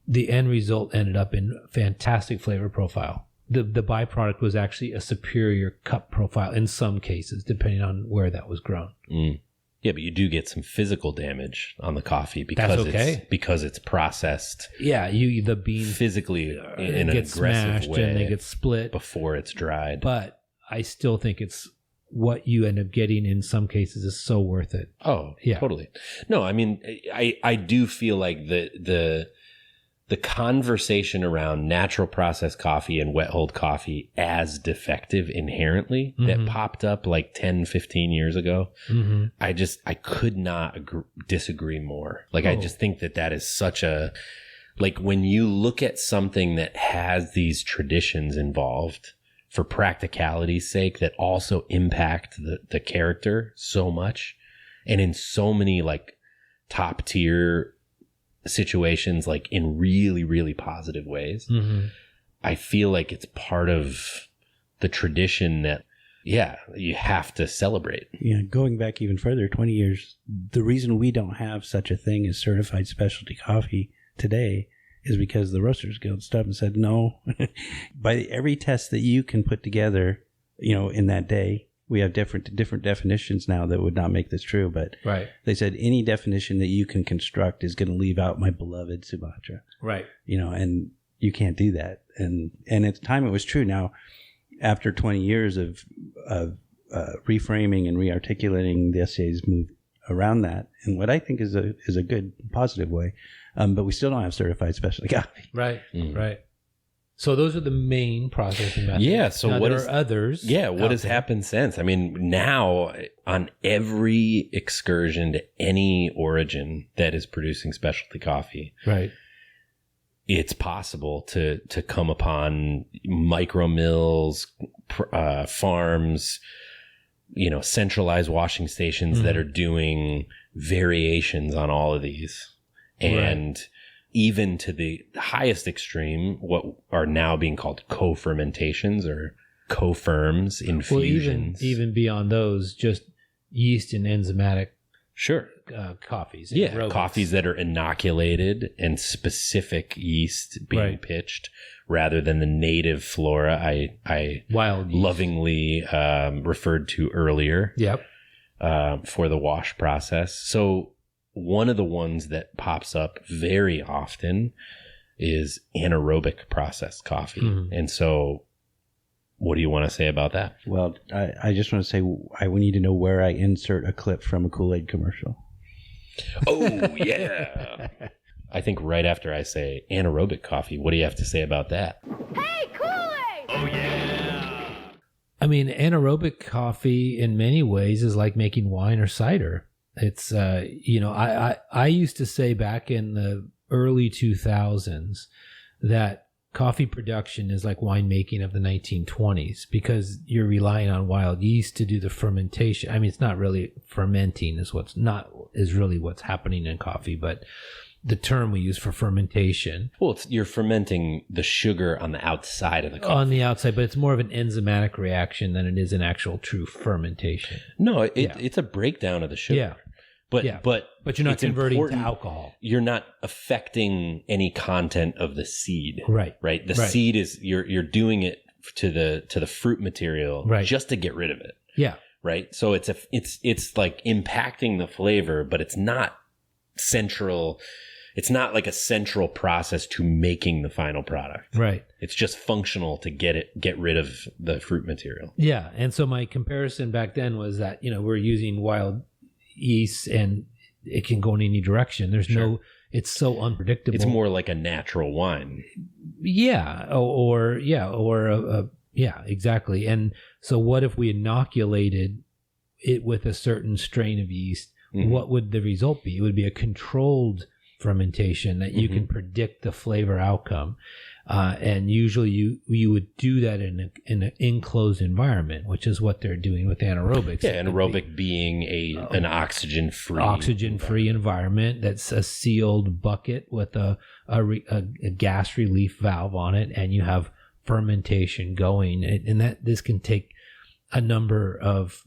[SPEAKER 4] the end result ended up in fantastic flavor profile. The byproduct was actually a superior cup profile in some cases, depending on where that was grown.
[SPEAKER 3] Mm. Yeah, but you do get some physical damage on the coffee because it's processed.
[SPEAKER 4] Yeah, the bean
[SPEAKER 3] physically in an aggressive way,
[SPEAKER 4] and they get split
[SPEAKER 3] before it's dried.
[SPEAKER 4] But I still think it's what you end up getting in some cases is so worth it.
[SPEAKER 3] Oh, yeah, totally. No, I mean, I do feel like the conversation around natural processed coffee and wet hold coffee as defective inherently that popped up like 10, 15 years ago. Mm-hmm. I could not disagree more. Like, I just think that is such a, like, when you look at something that has these traditions involved for practicality's sake that also impact the character so much and in so many like top tier situations, like in really, really positive ways. Mm-hmm. I feel like it's part of the tradition that, you have to celebrate.
[SPEAKER 2] Yeah, going back even further, 20 years, the reason we don't have such a thing as certified specialty coffee today is because the Roasters Guild stopped and said, no, by every test that you can put together, in that day, we have different definitions now that would not make this true, but they said any definition that you can construct is going to leave out my beloved Sumatra.
[SPEAKER 4] Right.
[SPEAKER 2] And you can't do that. And at the time it was true. Now, after 20 years of reframing and rearticulating, the SCA's moved around that in what I think is a good, positive way. But we still don't have certified specialty coffee.
[SPEAKER 4] Right. Mm. Right. So those are the main processing methods.
[SPEAKER 3] Yeah. So
[SPEAKER 4] now, there are others?
[SPEAKER 3] Yeah. What has happened since? I mean, now on every excursion to any origin that is producing specialty coffee,
[SPEAKER 4] right,
[SPEAKER 3] it's possible to come upon micro mills, farms, centralized washing stations that are doing variations on all of these, and even to the highest extreme, what are now being called co-fermentations or co-ferms, infusions.
[SPEAKER 4] Well, even beyond those, just yeast and enzymatic coffees.
[SPEAKER 3] Yeah, coffees that are inoculated and specific yeast being pitched rather than the native flora I
[SPEAKER 4] wild
[SPEAKER 3] lovingly referred to earlier.
[SPEAKER 4] Yep.
[SPEAKER 3] For the wash process. So one of the ones that pops up very often is anaerobic processed coffee. Mm-hmm. And so what do you want to say about that?
[SPEAKER 2] Well, I just want to say we need to know where I insert a clip from a Kool-Aid commercial.
[SPEAKER 3] Oh, yeah. I think right after I say anaerobic coffee, what do you have to say about that?
[SPEAKER 1] Hey, Kool-Aid!
[SPEAKER 3] Oh, yeah.
[SPEAKER 4] I mean, anaerobic coffee in many ways is like making wine or cider. It's, I used to say back in the early 2000s that coffee production is like winemaking of the 1920s because you're relying on wild yeast to do the fermentation. I mean, it's not really fermenting is really what's happening in coffee, but the term we use for fermentation.
[SPEAKER 3] Well, you're fermenting the sugar on the outside of the coffee.
[SPEAKER 4] On the outside, but it's more of an enzymatic reaction than it is an actual true fermentation.
[SPEAKER 3] No, it's a breakdown of the sugar.
[SPEAKER 4] Yeah.
[SPEAKER 3] But
[SPEAKER 4] you're not converting to alcohol.
[SPEAKER 3] You're not affecting any content of the seed.
[SPEAKER 4] Right.
[SPEAKER 3] Right. The seed is you're doing it to the fruit material just to get rid of it.
[SPEAKER 4] Yeah.
[SPEAKER 3] Right. So it's like impacting the flavor, but it's not central it's not like a central process to making the final product.
[SPEAKER 4] Right.
[SPEAKER 3] It's just functional to get rid of the fruit material.
[SPEAKER 4] Yeah. And so my comparison back then was that, we're using wild yeast and it can go in any direction. There's it's so unpredictable.
[SPEAKER 3] It's more like a natural wine.
[SPEAKER 4] Yeah. Yeah, exactly. And so what if we inoculated it with a certain strain of yeast? Mm-hmm. What would the result be? It would be a controlled fermentation that you can predict the flavor outcome. And usually you would do that in an enclosed environment, which is what they're doing with anaerobics.
[SPEAKER 3] Yeah, anaerobic being an oxygen-free
[SPEAKER 4] environment that's a sealed bucket with a gas relief valve on it, and you have fermentation going. And this can take a number of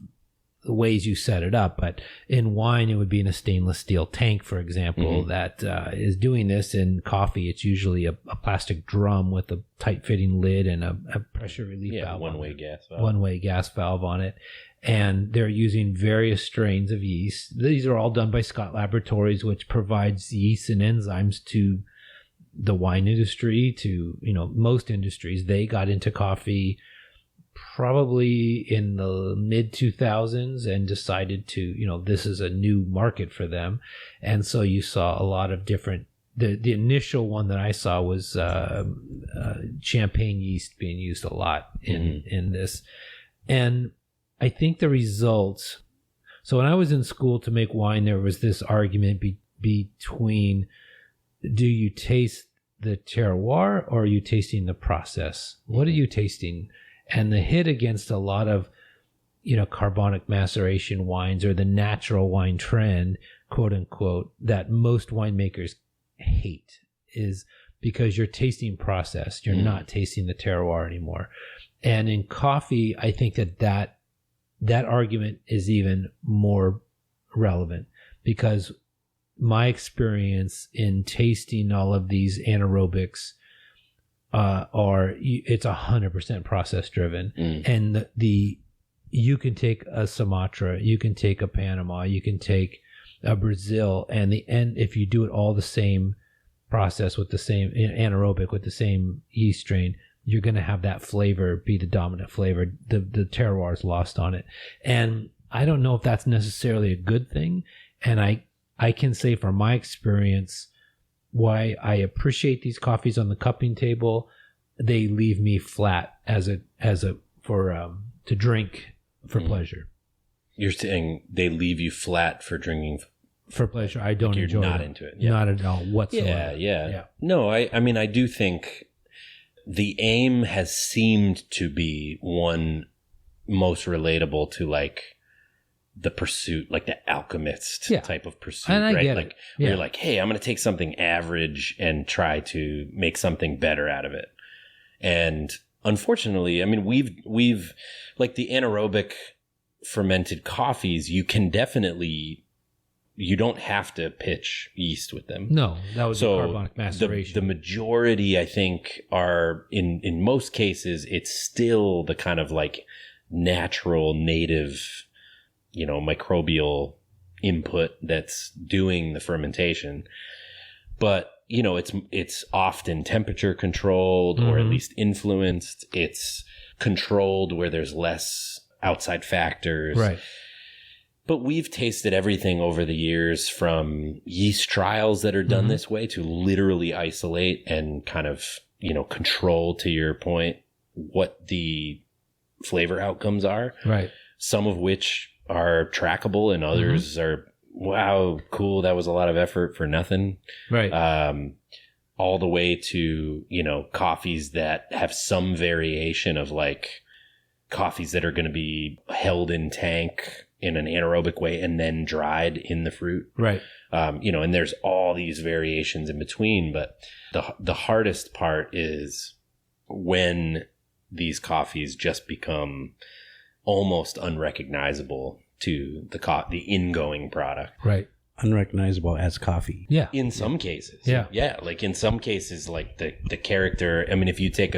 [SPEAKER 4] ways you set it up, but in wine it would be in a stainless steel tank, for example, that is doing this. In coffee it's usually a plastic drum with a tight fitting lid and a pressure relief valve, one-way gas valve on it, and they're using various strains of yeast. These are all done by Scott Laboratories, which provides yeast and enzymes to the wine industry, to most industries. They got into coffee probably in the mid 2000s and decided to, this is a new market for them. And so you saw a lot of different, the initial one that I saw was champagne yeast being used a lot in this. And I think the results, so when I was in school to make wine, there was this argument between, do you taste the terroir or are you tasting the process? What are you tasting? And the hit against a lot of, carbonic maceration wines, or the natural wine trend, quote unquote, that most winemakers hate, is because you're tasting process. You're not tasting the terroir anymore. And in coffee, I think that argument is even more relevant, because my experience in tasting all of these anaerobics it's 100% process driven. And you can take a Sumatra, you can take a Panama, you can take a Brazil, and if you do it all the same process with the same anaerobic with the same yeast strain, you're going to have that flavor be the dominant flavor. The terroir is lost on it. And I don't know if that's necessarily a good thing. And I can say from my experience, why I appreciate these coffees on the cupping table, they leave me flat to drink for pleasure.
[SPEAKER 3] You're saying they leave you flat for drinking
[SPEAKER 4] for pleasure. I don't enjoy it.
[SPEAKER 3] You're not into it. Yeah.
[SPEAKER 4] Not at all whatsoever.
[SPEAKER 3] Yeah. No, I mean, I do think the aim has seemed to be one most relatable to like the pursuit, like the alchemist type of pursuit,
[SPEAKER 4] and
[SPEAKER 3] right?
[SPEAKER 4] Get
[SPEAKER 3] like
[SPEAKER 4] it.
[SPEAKER 3] Where you're like, hey, I'm going to take something average and try to make something better out of it. And unfortunately, I mean, we've like the anaerobic fermented coffees, you don't have to pitch yeast with them.
[SPEAKER 4] No, that was carbonic maceration.
[SPEAKER 3] The majority, I think, are in most cases, it's still the kind of like natural, native, microbial input that's doing the fermentation. But, it's often temperature controlled or at least influenced. It's controlled where there's less outside factors.
[SPEAKER 4] Right.
[SPEAKER 3] But we've tasted everything over the years, from yeast trials that are done this way to literally isolate and kind of, control, to your point, what the flavor outcomes are.
[SPEAKER 4] Right.
[SPEAKER 3] Some of which are trackable and others are, wow, cool, that was a lot of effort for nothing.
[SPEAKER 4] Right.
[SPEAKER 3] All the way to, coffees that have some variation of like coffees that are going to be held in tank in an anaerobic way and then dried in the fruit.
[SPEAKER 4] Right.
[SPEAKER 3] And there's all these variations in between, but the hardest part is when these coffees just become almost unrecognizable to the ingoing product.
[SPEAKER 4] Right.
[SPEAKER 2] Unrecognizable as coffee.
[SPEAKER 4] Yeah.
[SPEAKER 3] In some cases.
[SPEAKER 4] Yeah.
[SPEAKER 3] Yeah. Like in some cases, like the character, I mean, if you take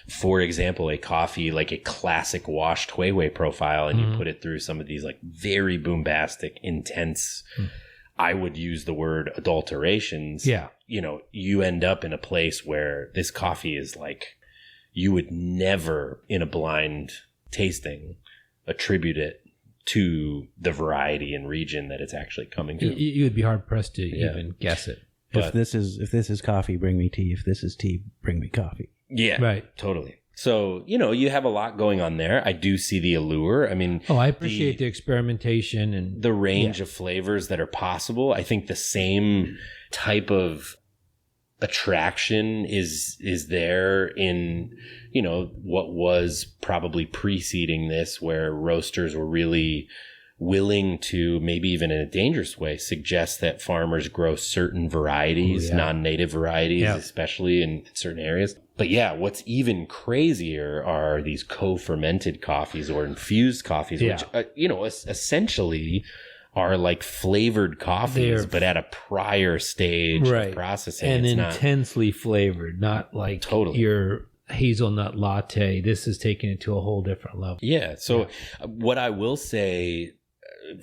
[SPEAKER 3] for example, a coffee, like a classic washed Huehue profile, and you put it through some of these like very bombastic, intense I would use the word adulterations.
[SPEAKER 4] Yeah.
[SPEAKER 3] You end up in a place where this coffee is like, you would never in a blind tasting attribute it to the variety and region that it's actually coming from.
[SPEAKER 4] You would be hard pressed to even guess it.
[SPEAKER 2] But if this is coffee, bring me tea. If this is tea, bring me coffee.
[SPEAKER 3] Yeah,
[SPEAKER 4] right.
[SPEAKER 3] Totally. So, you have a lot going on there. I do see the allure. I mean,
[SPEAKER 4] I appreciate the experimentation and
[SPEAKER 3] the range of flavors that are possible. I think the same type of attraction is there in, what was probably preceding this, where roasters were really willing to, maybe even in a dangerous way, suggest that farmers grow certain varieties, non-native varieties, especially in certain areas. But what's even crazier are these co-fermented coffees or infused coffees, which, essentially are like flavored coffees, but at a prior stage of processing.
[SPEAKER 4] And
[SPEAKER 3] it's
[SPEAKER 4] intensely flavored, not like your hazelnut latte. This is taking it to a whole different level.
[SPEAKER 3] Yeah. So what I will say...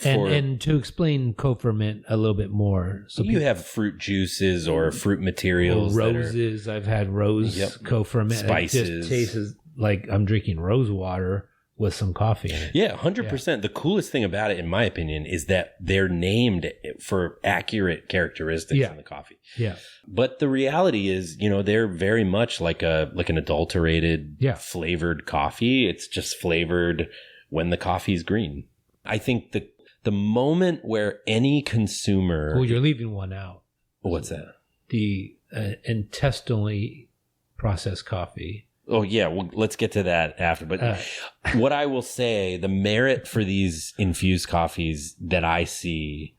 [SPEAKER 4] And to explain co-ferment a little bit more. So
[SPEAKER 3] you have fruit juices or fruit materials.
[SPEAKER 4] Roses. I've had rose co-ferment.
[SPEAKER 3] Spices.
[SPEAKER 4] It just tastes like I'm drinking rose water with some coffee in it.
[SPEAKER 3] Yeah, 100%. The coolest thing about it, in my opinion, is that they're named for accurate characteristics in the coffee.
[SPEAKER 4] Yeah.
[SPEAKER 3] But the reality is, they're very much like an adulterated, flavored coffee. It's just flavored when the coffee's green. I think the moment where any consumer...
[SPEAKER 4] Well, you're leaving one out.
[SPEAKER 3] What's that?
[SPEAKER 4] The intestinally processed coffee.
[SPEAKER 3] Oh, yeah. Well, let's get to that after. But what I will say, the merit for these infused coffees that I see,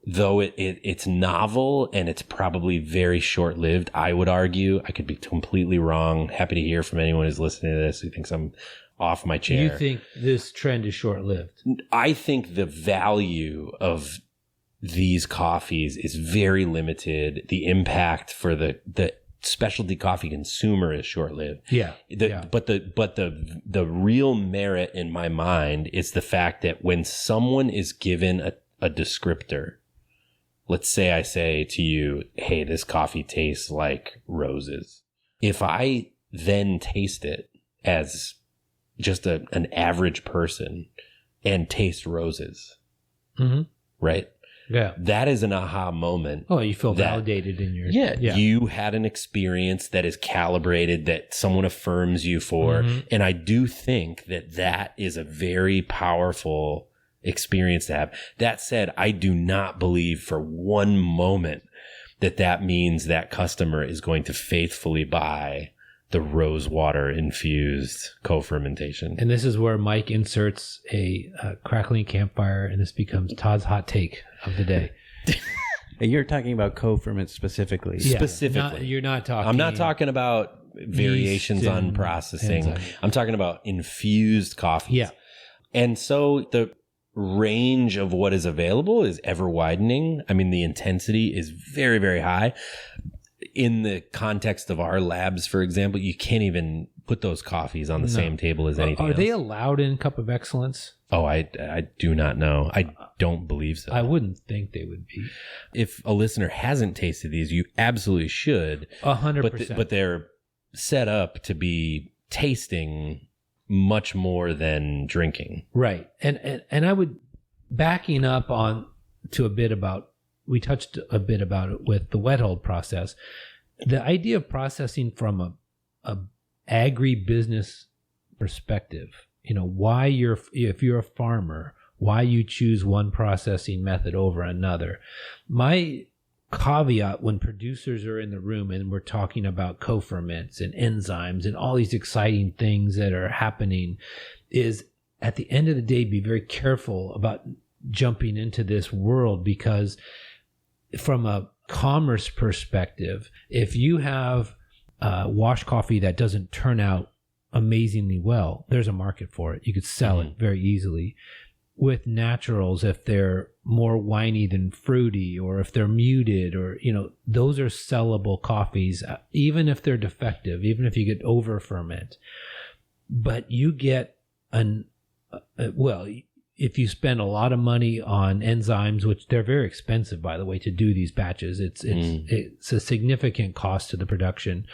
[SPEAKER 3] though it's novel and it's probably very short-lived, I would argue, I could be completely wrong. Happy to hear from anyone who's listening to this who thinks I'm off my chair.
[SPEAKER 4] You think this trend is short-lived?
[SPEAKER 3] I think the value of these coffees is very limited. The impact for the specialty coffee consumer is short-lived. But the real merit in my mind is the fact that when someone is given a descriptor, let's say I say to you, hey, this coffee tastes like roses. If I then taste it as just an average person and taste roses, right?
[SPEAKER 4] Yeah.
[SPEAKER 3] That is an aha moment.
[SPEAKER 4] Oh, you feel validated in your...
[SPEAKER 3] Yeah. You had an experience that is calibrated, that someone affirms you for. And I do think that is a very powerful experience to have. That said, I do not believe for one moment that means that customer is going to faithfully buy the rose water infused co-fermentation.
[SPEAKER 4] And this is where Mike inserts a crackling campfire, and this becomes Todd's hot take of the day.
[SPEAKER 2] You're talking about co-ferment specifically.
[SPEAKER 4] Yeah,
[SPEAKER 3] Specifically.
[SPEAKER 4] You're not talking...
[SPEAKER 3] I'm not talking about variations on processing. I'm talking about infused coffees.
[SPEAKER 4] Yeah.
[SPEAKER 3] And so the range of what is available is ever widening. I mean, the intensity is very, very high. In the context of our labs, for example, you can't even put those coffees on the same table as anything else.
[SPEAKER 4] Are they allowed in Cup of Excellence?
[SPEAKER 3] Oh, I do not know. I don't believe so.
[SPEAKER 4] I wouldn't think they would be.
[SPEAKER 3] If a listener hasn't tasted these, you absolutely should.
[SPEAKER 4] 100%.
[SPEAKER 3] But they're set up to be tasting much more than drinking.
[SPEAKER 4] Right. And I would, backing up on to a bit about, we touched a bit about it with the wet hold process. The idea of processing from a agribusiness perspective, why if you're a farmer, why you choose one processing method over another. My caveat when producers are in the room and we're talking about co-ferments and enzymes and all these exciting things that are happening is, at the end of the day, be very careful about jumping into this world, because from a commerce perspective, if you have washed coffee that doesn't turn out amazingly well, there's a market for it. You could sell it very easily. With naturals, if they're more winey than fruity, or if they're muted, or, those are sellable coffees, even if they're defective, even if you get over ferment. But you get if you spend a lot of money on enzymes, which they're very expensive, by the way, to do these batches, it's a significant cost to the production.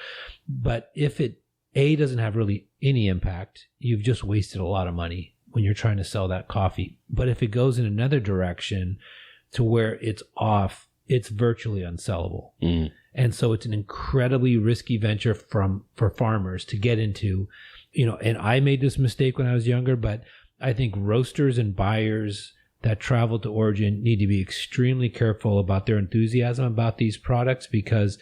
[SPEAKER 4] But if it doesn't have really any impact, you've just wasted a lot of money when you're trying to sell that coffee. But if it goes in another direction to where it's off, it's virtually unsellable. And so it's an incredibly risky venture for farmers to get into, and I made this mistake when I was younger, but I think roasters and buyers that travel to origin need to be extremely careful about their enthusiasm about these products, because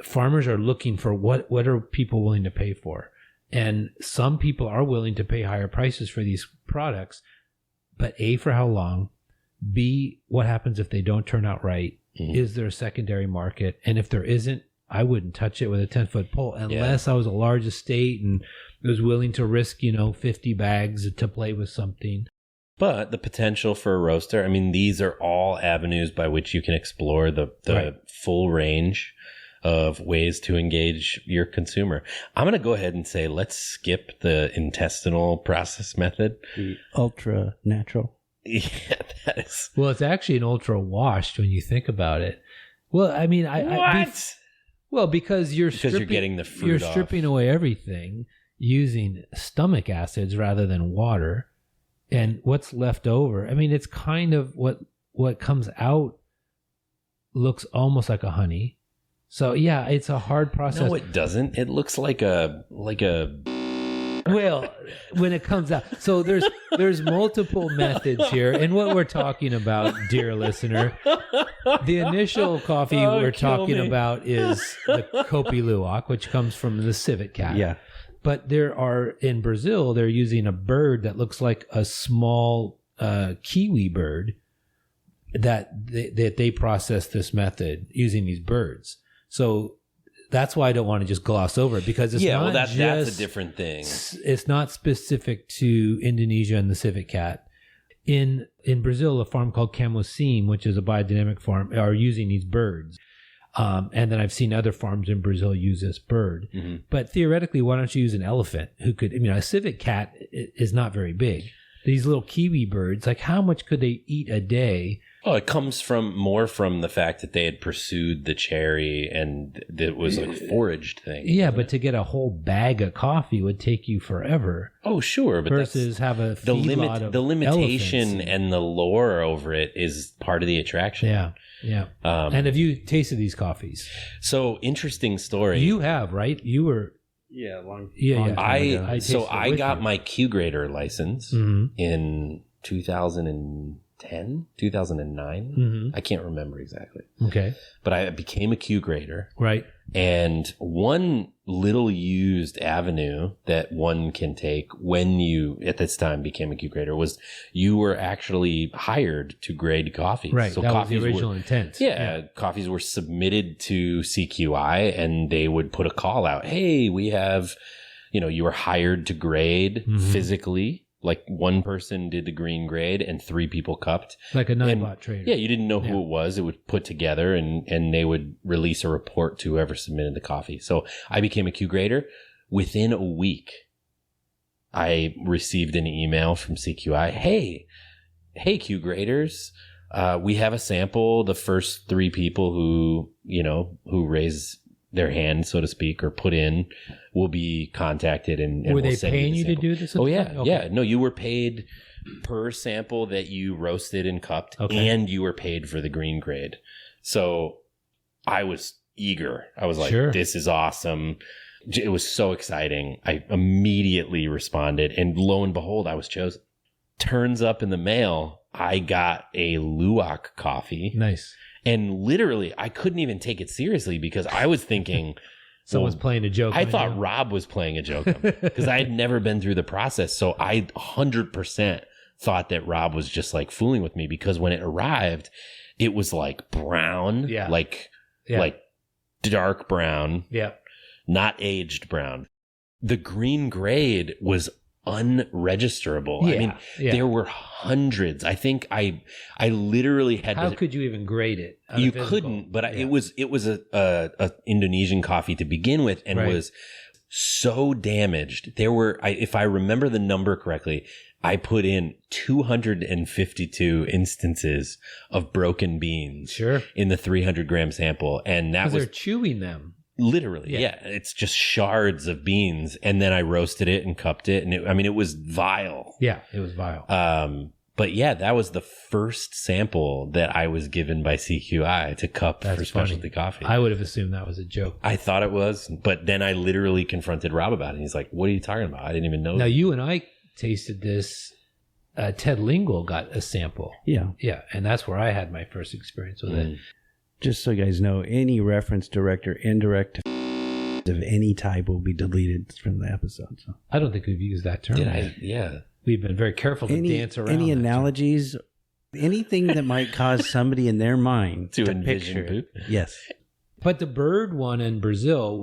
[SPEAKER 4] farmers are looking for what are people willing to pay for. And some people are willing to pay higher prices for these products, but A, for how long? B, what happens if they don't turn out right? Is there a secondary market? And if there isn't, I wouldn't touch it with a 10-foot pole unless I was a large estate and was willing to risk, 50 bags to play with something.
[SPEAKER 3] But the potential for a roaster, I mean, these are all avenues by which you can explore the full range of ways to engage your consumer. I'm going to go ahead and say, let's skip the intestinal process method.
[SPEAKER 2] The ultra natural.
[SPEAKER 3] Yeah, that is.
[SPEAKER 4] Well, it's actually an ultra washed when you think about it. Well, I mean, because you're
[SPEAKER 3] getting the fruit
[SPEAKER 4] you're stripping away everything using stomach acids rather than water, and what's left over. I mean, it's kind of what comes out looks almost like a honey. So yeah, it's a hard process.
[SPEAKER 3] No, it doesn't. It looks like a.
[SPEAKER 4] Well, when it comes out, so there's multiple methods here, and what we're talking about, dear listener, the initial coffee we're talking about is the Kopi Luwak, which comes from the civet cat.
[SPEAKER 2] Yeah,
[SPEAKER 4] but in Brazil, they're using a bird that looks like a small kiwi bird that they process this method using these birds. So that's why I don't want to just gloss over it, because it's not
[SPEAKER 3] that's a different thing.
[SPEAKER 4] It's not specific to Indonesia and the civet cat. In Brazil, a farm called Camocim, which is a biodynamic farm, are using these birds. And then I've seen other farms in Brazil use this bird. Mm-hmm. But theoretically, why don't you use an elephant who could, a civet cat is not very big. These little kiwi birds, like how much could they eat a day?
[SPEAKER 3] Oh, it comes more from the fact that they had pursued the cherry and it was a foraged thing.
[SPEAKER 4] Yeah, but to get a whole bag of coffee would take you forever.
[SPEAKER 3] Oh, sure. But
[SPEAKER 4] versus have a feedlot of
[SPEAKER 3] the limitation
[SPEAKER 4] elephants.
[SPEAKER 3] And the lore over it is part of the attraction.
[SPEAKER 4] Yeah. And have you tasted these coffees?
[SPEAKER 3] So, interesting story.
[SPEAKER 4] You have, right? You were...
[SPEAKER 2] Yeah, long
[SPEAKER 3] I got my Q grader license in 2010, 2009. Mm-hmm. I can't remember exactly.
[SPEAKER 4] Okay.
[SPEAKER 3] But I became a Q grader.
[SPEAKER 4] Right.
[SPEAKER 3] And one little used avenue that one can take when you, at this time, became a Q grader was you were actually hired to grade coffees.
[SPEAKER 4] Right. So that was the original intent.
[SPEAKER 3] Yeah. Coffees were submitted to CQI and they would put a call out. Hey, we have, you were hired to grade physically. Like one person did the green grade and 3 people cupped.
[SPEAKER 4] Like a nine-bot trader.
[SPEAKER 3] Yeah, you didn't know who it was. It would put together and they would release a report to whoever submitted the coffee. So I became a Q grader. Within a week, I received an email from CQI. Hey, Q graders, we have a sample. The first 3 people who raise their hand, so to speak, or put in will be contacted and
[SPEAKER 4] were
[SPEAKER 3] we'll
[SPEAKER 4] they
[SPEAKER 3] send
[SPEAKER 4] paying
[SPEAKER 3] you
[SPEAKER 4] to do this?
[SPEAKER 3] Oh yeah.
[SPEAKER 4] Okay.
[SPEAKER 3] Yeah. No, you were paid per sample that you roasted and cupped, and you were paid for the green grade. So I was eager. I was like, This is awesome. It was so exciting. I immediately responded, and lo and behold, I was chosen. Turns up in the mail, I got a Luwak coffee.
[SPEAKER 4] Nice.
[SPEAKER 3] And literally, I couldn't even take it seriously because I was thinking...
[SPEAKER 4] Someone's playing a joke.
[SPEAKER 3] I thought Rob was playing a joke because I had never been through the process. So I 100% thought that Rob was just like fooling with me, because when it arrived, it was like brown, like dark brown, not aged brown. The green grade was unregisterable. I mean, there were hundreds. I think I literally had.
[SPEAKER 4] How could you even grade it?
[SPEAKER 3] You couldn't, but it was a Indonesian coffee to begin with, and was so damaged. There were, if I remember the number correctly, I put in 252 instances of broken beans in the 300 gram sample. And that was,
[SPEAKER 4] they're chewing them.
[SPEAKER 3] Literally, yeah. It's just shards of beans. And then I roasted it and cupped it. And it was vile.
[SPEAKER 4] Yeah, it was vile.
[SPEAKER 3] But yeah, that was the first sample that I was given by CQI to cup for specialty coffee.
[SPEAKER 4] I would have assumed that was a joke.
[SPEAKER 3] I thought it was, but then I literally confronted Rob about it. And he's like, what are you talking about? I didn't even know.
[SPEAKER 4] Now, you and I tasted this. Ted Lingle got a sample.
[SPEAKER 2] Yeah.
[SPEAKER 4] Yeah, and that's where I had my first experience with it.
[SPEAKER 2] Just so you guys know, any reference, direct or indirect of any type will be deleted from the episode. So
[SPEAKER 4] I don't think we've used that term.
[SPEAKER 3] Yeah.
[SPEAKER 4] We've been very careful to dance around.
[SPEAKER 2] Any analogies, anything that might cause somebody in their mind
[SPEAKER 3] to
[SPEAKER 2] picture
[SPEAKER 3] poop.
[SPEAKER 2] Yes.
[SPEAKER 4] But the bird one in Brazil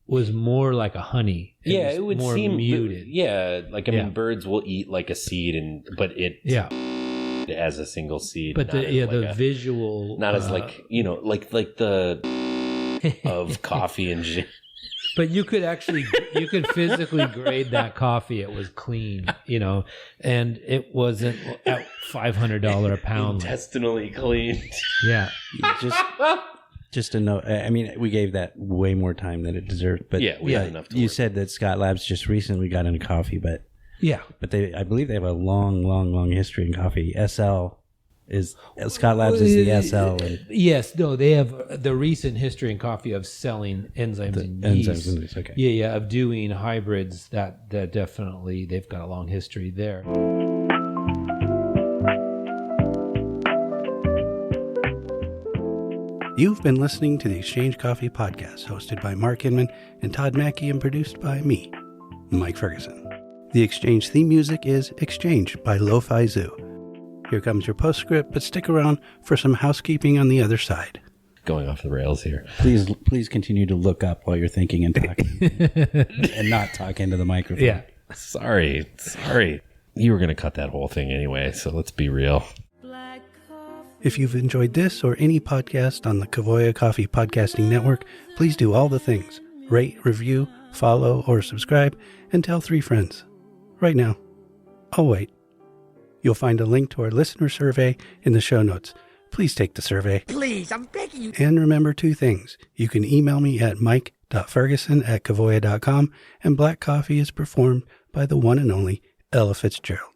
[SPEAKER 4] was more like a honey.
[SPEAKER 3] It would
[SPEAKER 4] more
[SPEAKER 3] seem
[SPEAKER 4] muted.
[SPEAKER 3] Mean, birds will eat like a seed, but it as a single seed.
[SPEAKER 4] But the visual,
[SPEAKER 3] not as like the of coffee and gin.
[SPEAKER 4] But you could physically grade that coffee. It was clean, and it wasn't at $500 a pound.
[SPEAKER 3] Intestinally clean.
[SPEAKER 4] Yeah.
[SPEAKER 2] Just to know, I mean, we gave that way more time than it deserved. But
[SPEAKER 3] we had enough.
[SPEAKER 2] You said that Scott Labs just recently got into coffee, but but I believe they have a long history in coffee. Scott Labs is the SL.
[SPEAKER 4] They have the recent history in coffee of selling enzymes and yeast. Okay. Of doing hybrids. That definitely they've got a long history there.
[SPEAKER 2] You've been listening to the Exchange Coffee Podcast, hosted by Mark Inman and Todd Mackey and produced by me, Mike Ferguson. The Exchange theme music is Exchange by Lo-Fi Zoo. Here comes your postscript, but stick around for some housekeeping on the other side.
[SPEAKER 3] Going off the rails here.
[SPEAKER 2] Please continue to look up while you're thinking and talking and not talk into the microphone.
[SPEAKER 3] Yeah. Sorry. You were going to cut that whole thing anyway, so let's be real.
[SPEAKER 2] If you've enjoyed this or any podcast on the Kavoya Coffee Podcasting Network, please do all the things. Rate, review, follow, or subscribe, and tell 3 friends. Right now. I'll wait. You'll find a link to our listener survey in the show notes. Please take the survey.
[SPEAKER 1] Please, I'm begging you.
[SPEAKER 2] And remember 2 things. You can email me at mike.ferguson@kavoya.com, and Black Coffee is performed by the one and only Ella Fitzgerald.